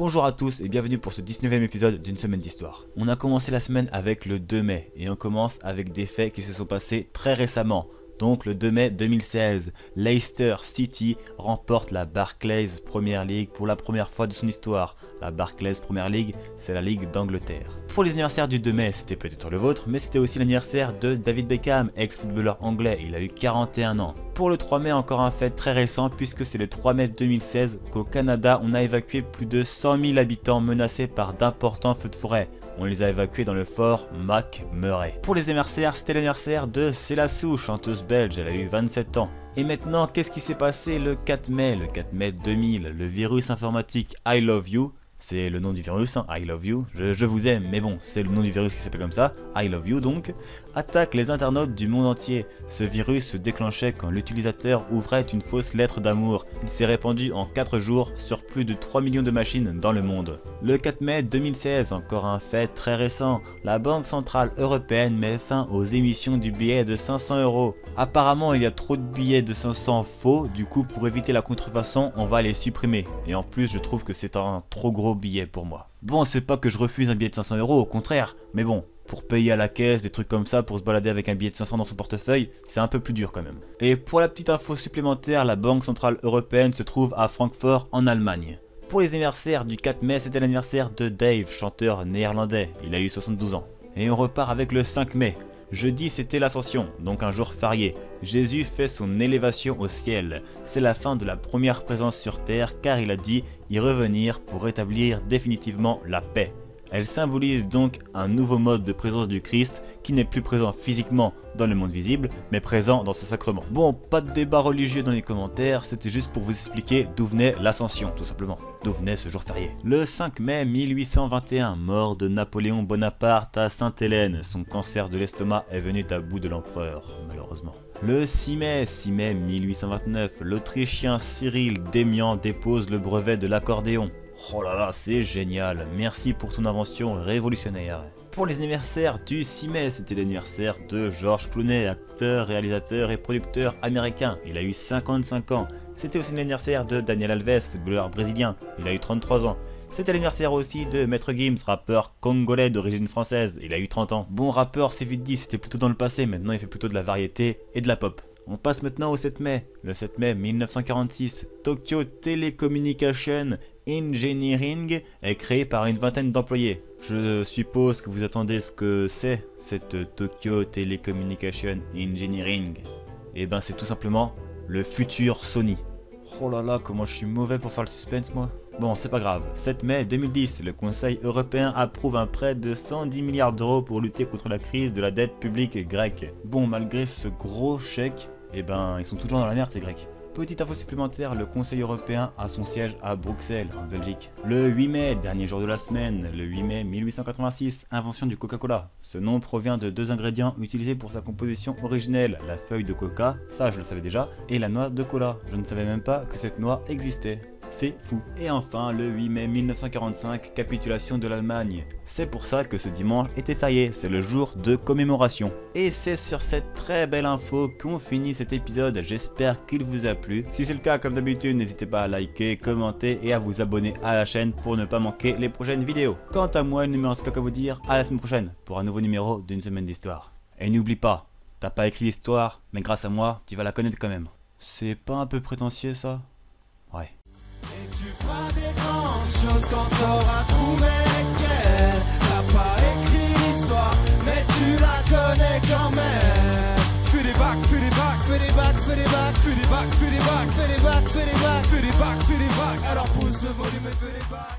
Bonjour à tous et bienvenue pour ce 19e épisode d'une semaine d'histoire. On a commencé la semaine avec le 2 mai et on commence avec des faits qui se sont passés très récemment. Donc le 2 mai 2016, Leicester City remporte la Barclays Premier League pour la première fois de son histoire. La Barclays Premier League, c'est la Ligue d'Angleterre. Pour les anniversaires du 2 mai, c'était peut-être le vôtre, mais c'était aussi l'anniversaire de David Beckham, ex-footballeur anglais, il a eu 41 ans. Pour le 3 mai, encore un fait très récent puisque c'est le 3 mai 2016 qu'au Canada, on a évacué plus de 100 000 habitants menacés par d'importants feux de forêt. On les a évacués dans le fort McMurray. Pour les anniversaires, c'était l'anniversaire de Célassou, chanteuse belge, elle a eu 27 ans. Et maintenant, qu'est-ce qui s'est passé le 4 mai 2000, le virus informatique I Love You, c'est le nom du virus, hein, I Love You, je vous aime, mais bon, c'est le nom du virus qui s'appelle comme ça, I Love You donc, attaque les internautes du monde entier. Ce virus se déclenchait quand l'utilisateur ouvrait une fausse lettre d'amour. Il s'est répandu en 4 jours sur plus de 3 millions de machines dans le monde. Le 4 mai 2016, encore un fait très récent, la Banque Centrale Européenne met fin aux émissions du billet de 500 €. Apparemment, il y a trop de billets de 500 faux, du coup pour éviter la contrefaçon, on va les supprimer. Et en plus, je trouve que c'est un trop gros billet pour moi. Bon, c'est pas que je refuse un billet de 500 €, au contraire, mais bon, pour payer à la caisse, des trucs comme ça, pour se balader avec un billet de 500 dans son portefeuille, c'est un peu plus dur quand même. Et pour la petite info supplémentaire, la Banque Centrale Européenne se trouve à Francfort en Allemagne. Pour les anniversaires du 4 mai, c'était l'anniversaire de Dave, chanteur néerlandais, il a eu 72 ans. Et on repart avec le 5 mai. Jeudi, c'était l'Ascension, donc un jour férié. Jésus fait son élévation au ciel. C'est la fin de la première présence sur terre car il a dit y revenir pour rétablir définitivement la paix. Elle symbolise donc un nouveau mode de présence du Christ qui n'est plus présent physiquement dans le monde visible, mais présent dans ses sacrements. Bon, pas de débat religieux dans les commentaires, c'était juste pour vous expliquer d'où venait l'Ascension, tout simplement. D'où venait ce jour férié. Le 5 mai 1821, mort de Napoléon Bonaparte à Sainte-Hélène. Son cancer de l'estomac est venu à bout de l'empereur, malheureusement. Le 6 mai 1829, l'Autrichien Cyril Démian dépose le brevet de l'accordéon. Oh là là, c'est génial, merci pour ton invention révolutionnaire. Pour les anniversaires du 6 mai, c'était l'anniversaire de George Clooney, acteur, réalisateur et producteur américain. Il a eu 55 ans. C'était aussi l'anniversaire de Daniel Alves, footballeur brésilien. Il a eu 33 ans. C'était l'anniversaire aussi de Maître Gims, rappeur congolais d'origine française. Il a eu 30 ans. Bon, rappeur, c'est vite dit, c'était plutôt dans le passé. Maintenant, il fait plutôt de la variété et de la pop. On passe maintenant au 7 mai. Le 7 mai 1946, Tokyo Telecommunication Engineering est créé par une vingtaine d'employés. Je suppose que vous attendez ce que c'est, cette Tokyo Telecommunication Engineering. Et ben c'est tout simplement le futur Sony. Oh là là, comment je suis mauvais pour faire le suspense moi. Bon, c'est pas grave. 7 mai 2010, le Conseil européen approuve un prêt de 110 milliards d'euros pour lutter contre la crise de la dette publique grecque. Bon, malgré ce gros chèque, eh ben, ils sont toujours dans la merde ces Grecs. Petite info supplémentaire, le Conseil européen a son siège à Bruxelles, en Belgique. Le 8 mai, dernier jour de la semaine, le 8 mai 1886, invention du Coca-Cola. Ce nom provient de 2 ingrédients utilisés pour sa composition originelle, la feuille de coca, ça je le savais déjà, et la noix de cola. Je ne savais même pas que cette noix existait. C'est fou. Et enfin, le 8 mai 1945, capitulation de l'Allemagne. C'est pour ça que ce dimanche était férié, c'est le jour de commémoration. Et c'est sur cette très belle info qu'on finit cet épisode, j'espère qu'il vous a plu. Si c'est le cas, comme d'habitude, n'hésitez pas à liker, commenter et à vous abonner à la chaîne pour ne pas manquer les prochaines vidéos. Quant à moi, il ne me reste plus qu'à vous dire à la semaine prochaine pour un nouveau numéro d'une semaine d'histoire. Et n'oublie pas, t'as pas écrit l'histoire, mais grâce à moi, tu vas la connaître quand même. C'est pas un peu prétentieux ça? Ouais. Et tu feras des grandes choses quand t'auras trouvé lesquelles. T'as pas écrit l'histoire, mais tu la connais quand même. Fais des bacs, fais des bacs, fais des bacs, fais des bacs, fais des bacs, fais des bacs, fais des bacs, fais des bacs, fais des bacs, fais des bacs. Alors pousse le volume et fais des bacs.